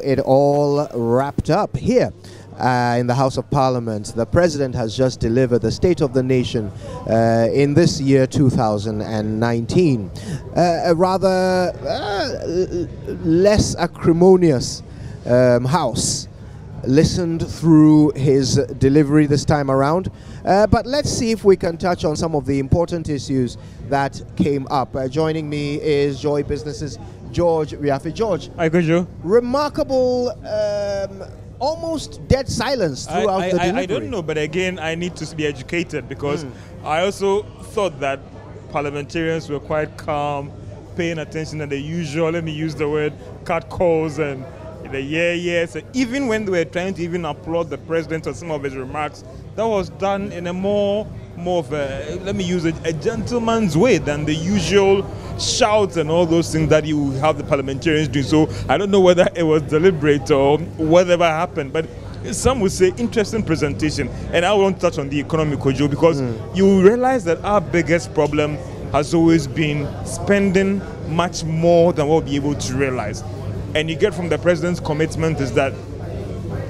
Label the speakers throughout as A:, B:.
A: it all wrapped up here in the House of Parliament. The President has just delivered the State of the Nation in this year 2019. A rather less acrimonious House listened through his delivery this time around. But let's see if we can touch on some of the important issues that came up. Joining me is Joy Business's George Riafi. George.
B: Hi, Kojo.
A: Remarkable, almost dead silence throughout the delivery.
B: I don't know, but again, I need to be educated because I also thought that parliamentarians were quite calm, paying attention to the usual, let me use the word, cut calls and the So even when they were trying to even applaud the president or some of his remarks, that was done in a more of a, let me use a gentleman's way than the usual shouts and all those things that you have the parliamentarians do. So I don't know whether it was deliberate or whatever happened, but some would say interesting presentation. And I want to touch on the economy, Kojo, because you realize that our biggest problem has always been spending much more than what we'll be able to realize. And you get from the president's commitment is that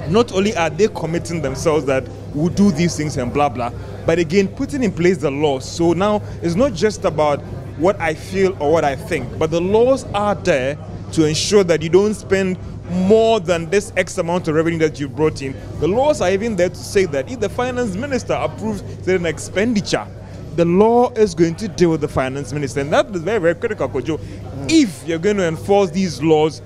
B: not only are they committing themselves that we'll do these things and blah, blah, but again, putting in place the laws. So now it's not just about what I feel or what I think, but the laws are there to ensure that you don't spend more than this X amount of revenue that you brought in. The laws are even there to say that if the finance minister approves certain expenditure, the law is going to deal with the finance minister. And that is very, very critical, Kojo. If you're going to enforce these laws,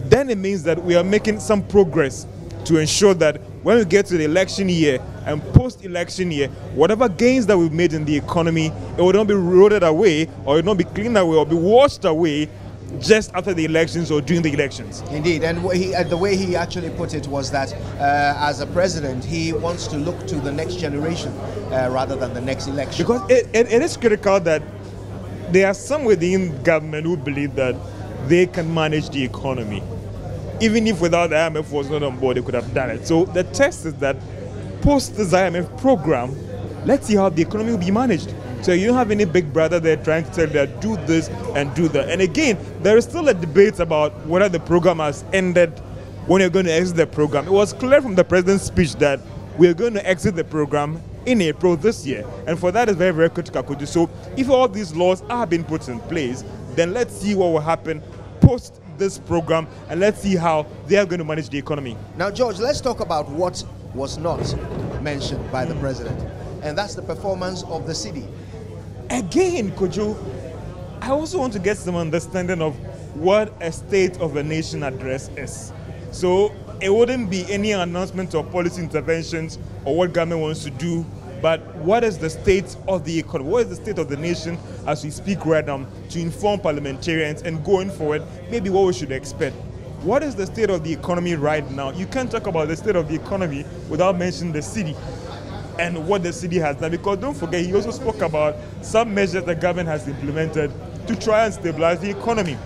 B: then it means that we are making some progress to ensure that when we get to the election year and post-election year, whatever gains that we've made in the economy, it will not be eroded away or it will not be cleaned away or be washed away just after the elections or during the elections.
A: Indeed, and the way he actually put it was that as a president, he wants to look to the next generation rather than the next election.
B: Because it is critical that there are some within government who believe that they can manage the economy. Even if without the IMF was not on board, they could have done it. So the test is that post this IMF program, let's see how the economy will be managed. So you don't have any big brother there trying to tell you that do this and do that. And again, there is still a debate about whether the program has ended when you're going to exit the program. It was clear from the president's speech that we're going to exit the program in April this year. And for that is very, very critical. So if all these laws are being put in place, then let's see what will happen post this program and let's see how they are going to manage the economy.
A: Now, George, let's talk about what was not mentioned by the president, and that's the performance of the city.
B: Again, Kojo, I also want to get some understanding of what a State of the Nation address is. So it wouldn't be any announcement of policy interventions or what government wants to do, but what is the state of the economy? What is the state of the nation as we speak right now to inform parliamentarians and going forward, maybe what we should expect? What is the state of the economy right now? You can't talk about the state of the economy without mentioning the city and what the city has done. Because don't forget, he also spoke about some measures the government has implemented to try and stabilize the economy.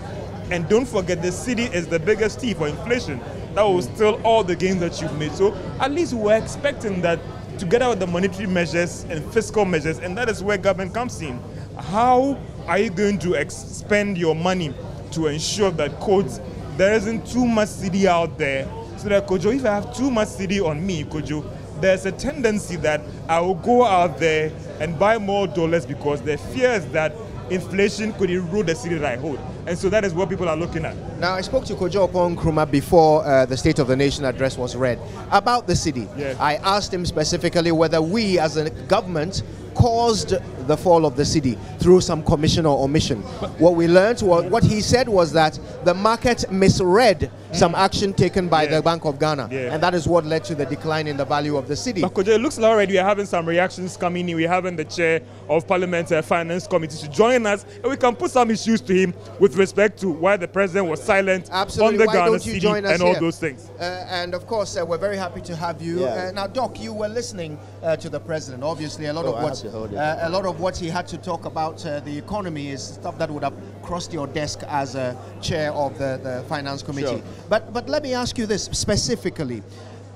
B: And don't forget, the city is the biggest thief for inflation. That will steal all the gains that you've made. So at least we're expecting that together with the monetary measures and fiscal measures, and that is where government comes in. How are you going to spend your money to ensure that, quote, there isn't too much city out there? So that, Kojo, if I have too much city on me, Kojo, there's a tendency that I will go out there and buy more dollars because the fear is that inflation could erode the city that I hold. And so that is what people are looking at.
A: Now, I spoke to Kojo Oppong Nkrumah before the State of the Nation address was read about the city.
B: Yeah.
A: I asked him specifically whether we as a government caused the fall of the city through some commission or omission. What we learned, what he said was that the market misread some action taken by the Bank of Ghana, and that is what led to the decline in the value of the city.
B: But Kojo, it looks like already we are having some reactions coming in. We're having the chair of Parliament Finance Committee to join us, and we can put some issues to him with respect to why the president was silent on the Ghana city and all those things.
A: And of course, we're very happy to have you. Now, Doc, you were listening to the president. Obviously, a lot of what he had to talk about the economy is stuff that would have crossed your desk as a chair of the Finance Committee.
C: Sure.
A: But let me ask you this specifically.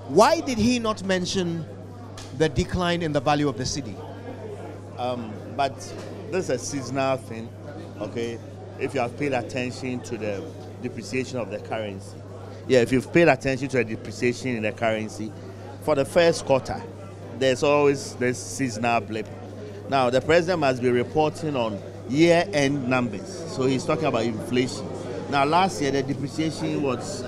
A: Why did he not mention the decline in the value of the city?
C: But this is a seasonal thing, okay? If you have paid attention to the depreciation of the currency, Yeah, if you've paid attention to the depreciation in the currency, for the first quarter, there's always this seasonal blip. Now, the president must be reporting on year-end numbers. So he's talking about inflation. Now, last year, the depreciation was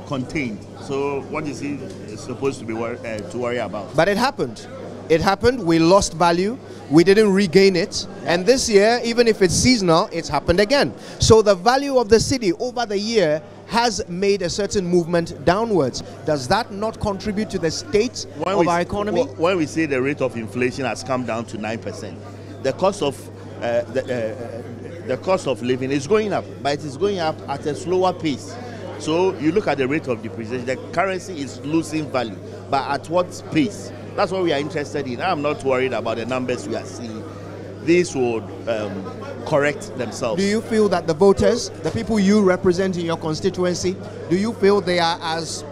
C: contained. So what is he supposed to be to worry about?
A: But it happened. It happened. We lost value. We didn't regain it. And this year, even if it's seasonal, it's happened again. So the value of the cedi over the year has made a certain movement downwards. Does that not contribute to the state of our economy?
C: When we say the rate of inflation has come down to 9%, the cost of the cost of living is going up, but it is going up at a slower pace. So you look at the rate of depreciation, the currency is losing value, but at what pace? That's what we are interested in. I'm not worried about the numbers we are seeing. These would correct themselves.
A: Do you feel that the voters, the people you represent in your constituency, do you feel they are as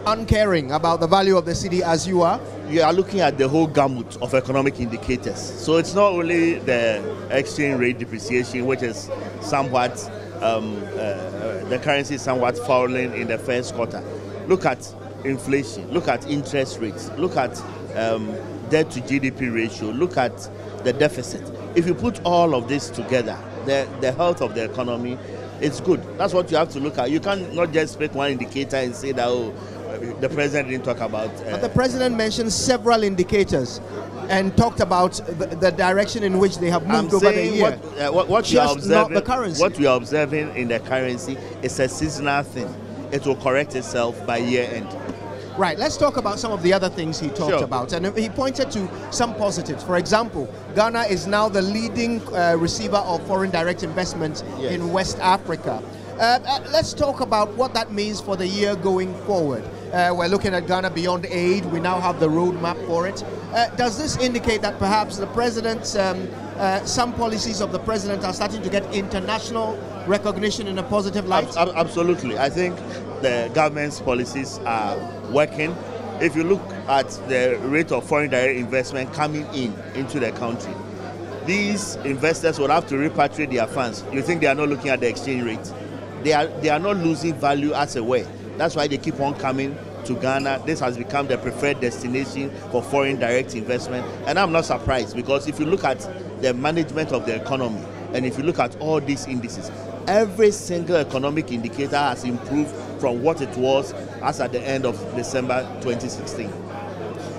A: uncaring about the value of the cedi as you are?
C: You are looking at the whole gamut of economic indicators. So it's not only the exchange rate depreciation, which is somewhat, the currency is somewhat falling in the first quarter. Look at inflation, look at interest rates, look at debt to GDP ratio, look at the deficit. If you put all of this together, the health of the economy, it's good. That's what you have to look at. You can't not just pick one indicator and say that, oh, the president didn't talk about...
A: But the president mentioned several indicators and talked about the direction in which they have moved over the year.
C: What you are observing,
A: not the currency.
C: What we are observing in the currency is a seasonal thing. It will correct itself by year end.
A: Right, let's talk about some of the other things he talked about. And he pointed to some positives. For example, Ghana is now the leading receiver of foreign direct investment in West Africa. Let's talk about what that means for the year going forward. We're looking at Ghana Beyond Aid. We now have the roadmap for it. Does this indicate that perhaps the president's, some policies of the president are starting to get international recognition in a positive light?
C: Absolutely. I think the government's policies are working. If you look at the rate of foreign direct investment coming into the country, these investors will have to repatriate their funds. You think they are not looking at the exchange rate? They are not losing value as a way. That's why they keep on coming to Ghana. This has become the preferred destination for foreign direct investment. And I'm not surprised, because if you look at the management of the economy, and if you look at all these indices, every single economic indicator has improved from what it was as at the end of December 2016.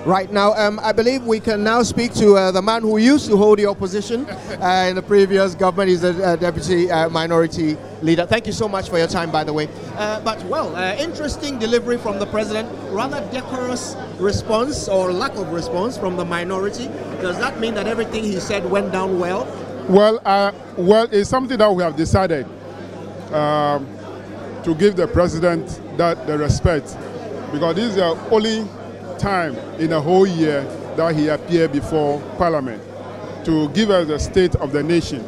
A: Right now, I believe we can now speak to the man who used to hold the opposition in the previous government. He's the deputy minority leader. Thank you so much for your time, by the way. Interesting delivery from the president. Rather decorous response or lack of response from the minority. Does that mean that everything he said went down well?
D: Well, it's something that we have decided to give the president the respect, because this is the only time in a whole year that he appeared before Parliament to give us the state of the nation.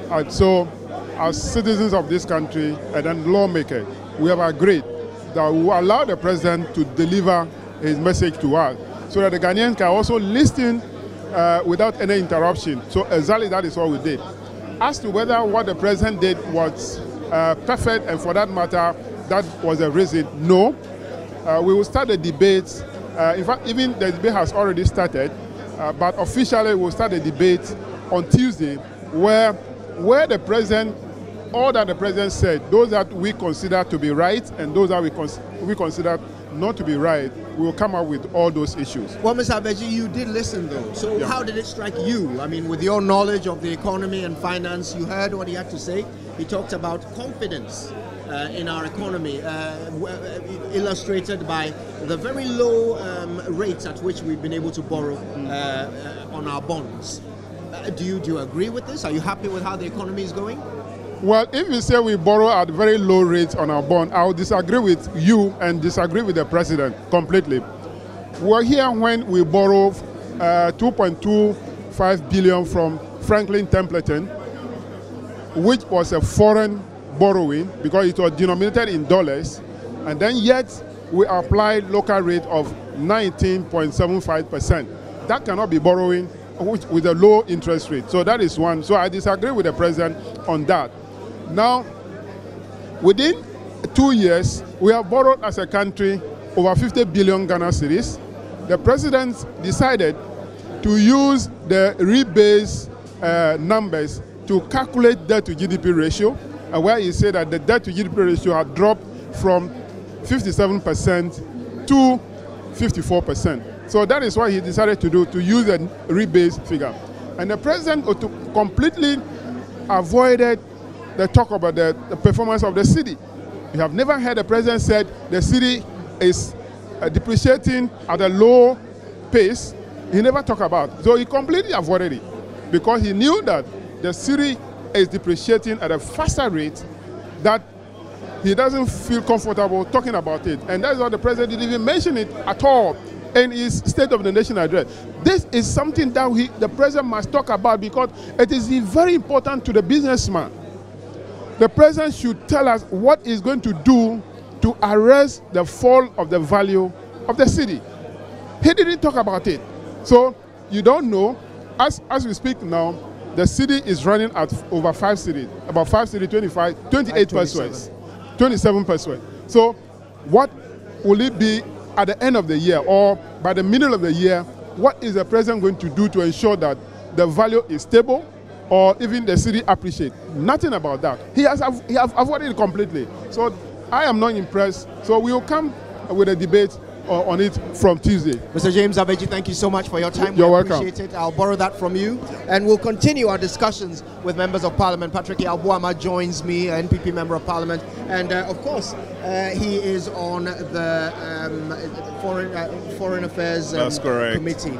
D: And so, as citizens of this country and then lawmakers, we have agreed that we will allow the president to deliver his message to us, so that the Ghanaians can also listen without any interruption. So exactly that is what we did. As to whether what the president did was perfect, and for that matter, that was the reason, no. We will start the debates. In fact, even the debate has already started, but officially we'll start the debate on Tuesday, where the president, all that the president said, those that we consider to be right and those that we consider not to be right, we will come up with all those issues.
A: Well, Mr. Abeji, you did listen though. So how did it strike you? I mean, with your knowledge of the economy and finance, you heard what he had to say. He talked about confidence in our economy, illustrated by the very low rates at which we've been able to borrow on our bonds. Do you agree with this? Are you happy with how the economy is going?
D: Well, if you say we borrow at very low rates on our bond, I would disagree with you and disagree with the president completely. We're here when we borrow 2.25 billion from Franklin Templeton, which was a foreign borrowing because it was denominated in dollars, and then yet we applied local rate of 19.75%. That cannot be borrowing with a low interest rate. So that is one. So I disagree with the president on that. Now, within 2 years, we have borrowed as a country over 50 billion Ghana cedis. The president decided to use the rebase numbers to calculate debt to GDP ratio, where he said that the debt to GDP ratio had dropped from 57% to 54%. So that is what he decided to do, to use a rebase figure. And the president completely avoided the talk about the performance of the city. You have never heard the president said the city is depreciating at a low pace. He never talked about it. So he completely avoided it because he knew that the city is depreciating at a faster rate that he doesn't feel comfortable talking about it. And that's why the president didn't even mention it at all in his State of the Nation address. This is something that the president must talk about because it is very important to the businessman. The president should tell us what he's going to do to arrest the fall of the value of the city. He didn't talk about it. So you don't know, as we speak now, the city is running at over 5 cities, about 5 cities, 28 persuades, 27 persuades. So what will it be at the end of the year or by the middle of the year? What is the president going to do to ensure that the value is stable or even the city appreciate? Nothing about that. He has avoided it completely. So I am not impressed. So we will come with a debate on it from Tuesday.
A: Mr. James Abeji, thank you so much for your time.
D: You're
A: we
D: welcome.
A: Appreciate it. I'll borrow that from you. And we'll continue our discussions with members of parliament. Patrick Yalbuama joins me, an NPP member of parliament. And of course, he is on the Foreign Affairs Committee.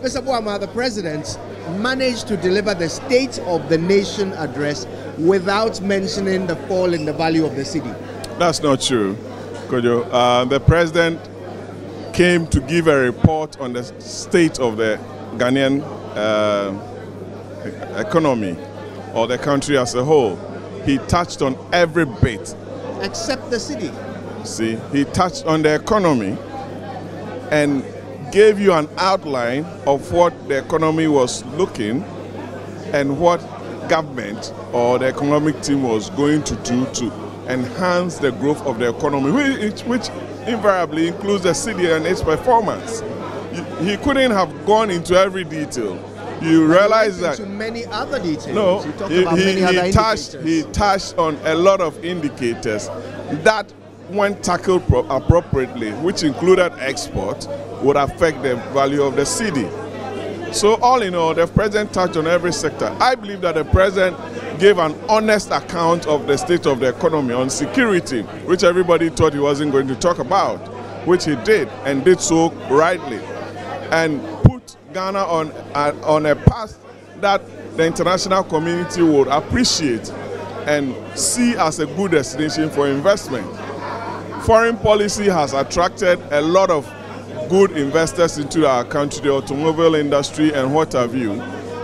A: Mr. Buama, the president managed to deliver the State of the Nation address without mentioning the fall in the value of the city.
E: That's not true, Kojo. The president came to give a report on the state of the Ghanaian economy or the country as a whole. He touched on every bit.
A: Except the city.
E: See, he touched on the economy and gave you an outline of what the economy was looking and what government or the economic team was going to do to enhance the growth of the economy, which invariably includes the city and its performance. He couldn't have gone into every detail. You realize that
A: many other details.
E: No, he touched on a lot of indicators that, when tackled appropriately, which included export, would affect the value of the city. So all in all, the president touched on every sector. I believe that the president gave an honest account of the state of the economy, on security, which everybody thought he wasn't going to talk about, which he did, and did so rightly, and put Ghana on a path that the international community would appreciate and see as a good destination for investment. Foreign policy has attracted a lot of good investors into our country, the automobile industry and what have you.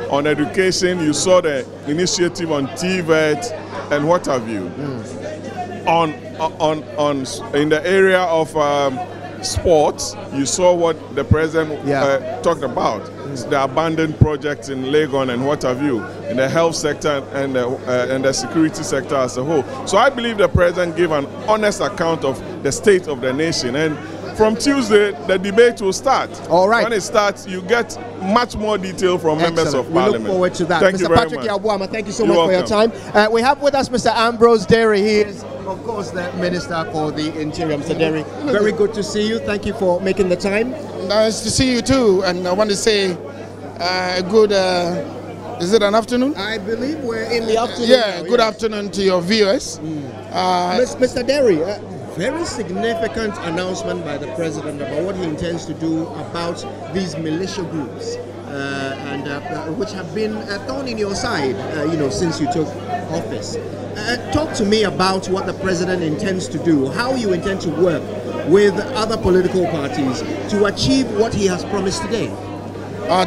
E: On education, you saw the initiative on TVET and what have you. In the area of sports, you saw what the president talked about. The abandoned projects in Legon and what have you, in the health sector and the security sector as a whole. So I believe the president gave an honest account of the state of the nation. And from Tuesday, the debate will start.
A: All right.
E: When it starts, you get much more detail from members of parliament.
A: We look forward to that.
E: Thank
A: Mr.
E: you very
A: Patrick
E: much.
A: Yalbuama, thank you so much for your time. We have with us Mr. Ambrose Derry. He is, of course, the Minister for the Interior. Mr. Derry, very good to see you. Thank you for making the time.
F: Nice to see you too. And I want to say good, is it an afternoon?
A: I believe we're in the afternoon.
F: Yeah,
A: now,
F: good afternoon to your viewers.
A: Mr. Derry, very significant announcement by the president about what he intends to do about these militia groups, which have been a thorn in your side, since you took office. Talk to me about what the president intends to do, how you intend to work with other political parties to achieve what he has promised today.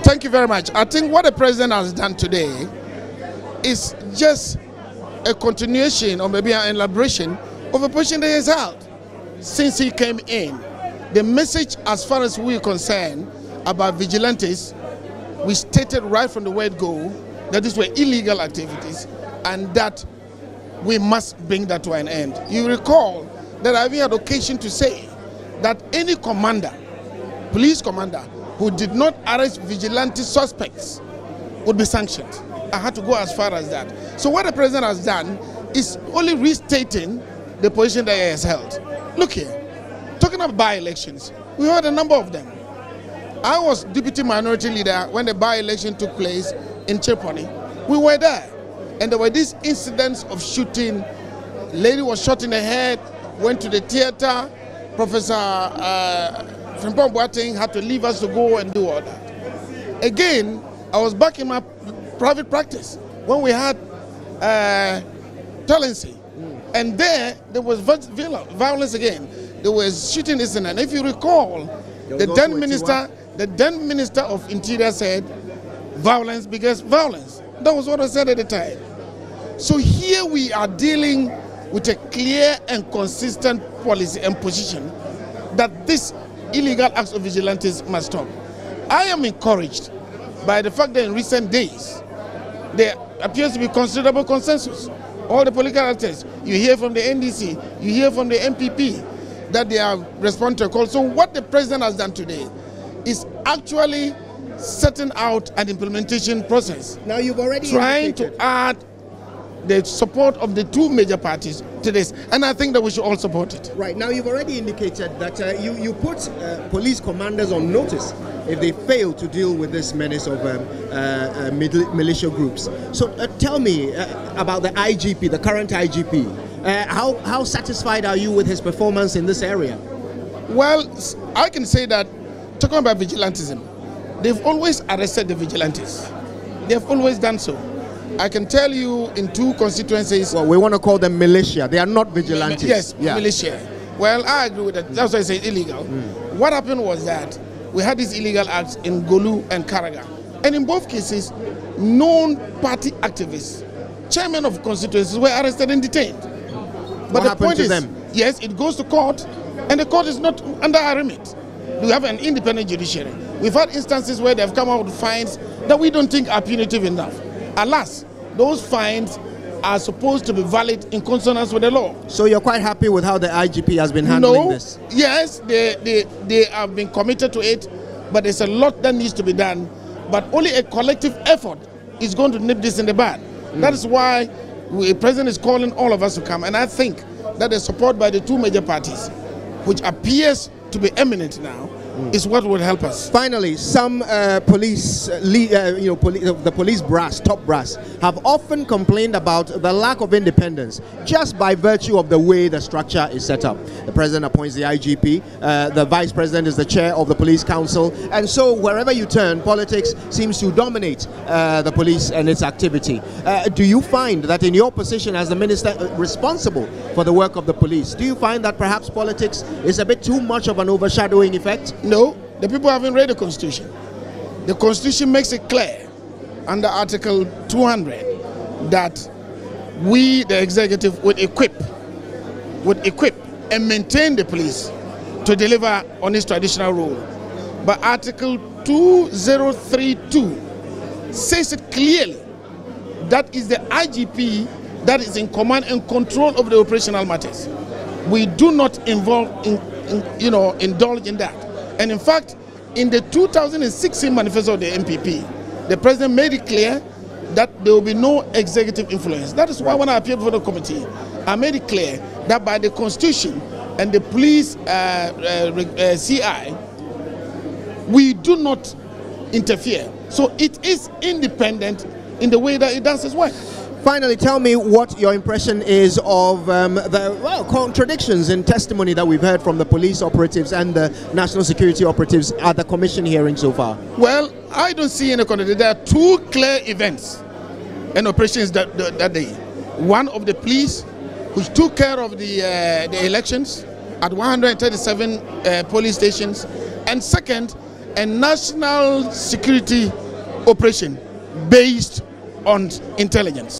F: Thank you very much. I think what the president has done today is just a continuation or maybe an elaboration of a position that he has held since he came in. The message, as far as we are concerned, about vigilantes, we stated right from the word go that these were illegal activities and that we must bring that to an end. You recall that I've had occasion to say that any commander, police commander, who did not arrest vigilante suspects would be sanctioned. I had to go as far as that. So what the president has done is only restating the position that he has held. Look here, talking about by-elections, we had a number of them. I was deputy minority leader when the by-election took place in Cheponi. We were there, and there were these incidents of shooting. Lady was shot in the head, went to the theater. Professor Frimpong Boateng had to leave us to go and do all that. Again, I was back in my private practice when we had Tolency, and there was violence again. There was shooting incident. If you recall, the then minister of Interior said, "Violence begets violence." That was what I said at the time. So here we are dealing with a clear and consistent policy and position that this illegal acts of vigilantes must stop. I am encouraged by the fact that in recent days there appears to be considerable consensus. All the political actors, you hear from the NDC, you hear from the MPP, that they are responding to a call. So what the president has done today is actually setting out an implementation process.
A: Now you've already
F: trying to add the support of the two major parties to this, and I think that we should all support it.
A: Right, now you've already indicated that you put police commanders on notice if they fail to deal with this menace of militia groups. So tell me about the IGP, the current IGP. How satisfied are you with his performance in this area?
F: Well, I can say that, talking about vigilantism, they've always arrested the vigilantes. They've always done so. I can tell you in two constituencies.
A: Well, we want to call them militia. They are not vigilantes.
F: Yes, yeah. Militia. Well, I agree with that. That's why I say illegal. What happened was that we had these illegal acts in Golu and Karaga. And in both cases, known party activists, chairmen of constituencies were arrested and detained. But the point is, yes, it goes to court, and the court is not under our remit. We have an independent judiciary. We've had instances where they've come out with fines that we don't think are punitive enough. Alas, those fines are supposed to be valid in consonance with the law.
A: So you're quite happy with how the IGP has been handling this?
F: Yes, they have been committed to it, but there's a lot that needs to be done. But only a collective effort is going to nip this in the bud. That is why the president is calling all of us to come, and I think that the support by the two major parties, which appears to be eminent now, is what will help us.
A: Finally, some police, the police brass, top brass, have often complained about the lack of independence just by virtue of the way the structure is set up. The president appoints the IGP, the vice president is the chair of the police council, and so wherever you turn, politics seems to dominate the police and its activity. Do you find that in your position as the minister responsible for the work of the police, do you find that perhaps politics is a bit too much of an overshadowing effect?
F: No, the people haven't read the Constitution. The Constitution makes it clear under Article 200 that we, the executive, would equip and maintain the police to deliver on its traditional role. But Article 2032 says it clearly that is the IGP that is in command and control of the operational matters. We do not indulge in that. And in fact, in the 2016 manifesto of the MPP, the president made it clear that there will be no executive influence. That is why when I appeared before the committee, I made it clear that by the Constitution and the police CI, we do not interfere. So it is independent in the way that it does its work.
A: Finally, tell me what your impression is of the contradictions in testimony that we've heard from the police operatives and the national security operatives at the commission hearing so far.
F: Well, I don't see any contradiction. There are two clear events and operations that day. One of the police, which took care of the elections at 137 police stations, and second, a national security operation based on intelligence.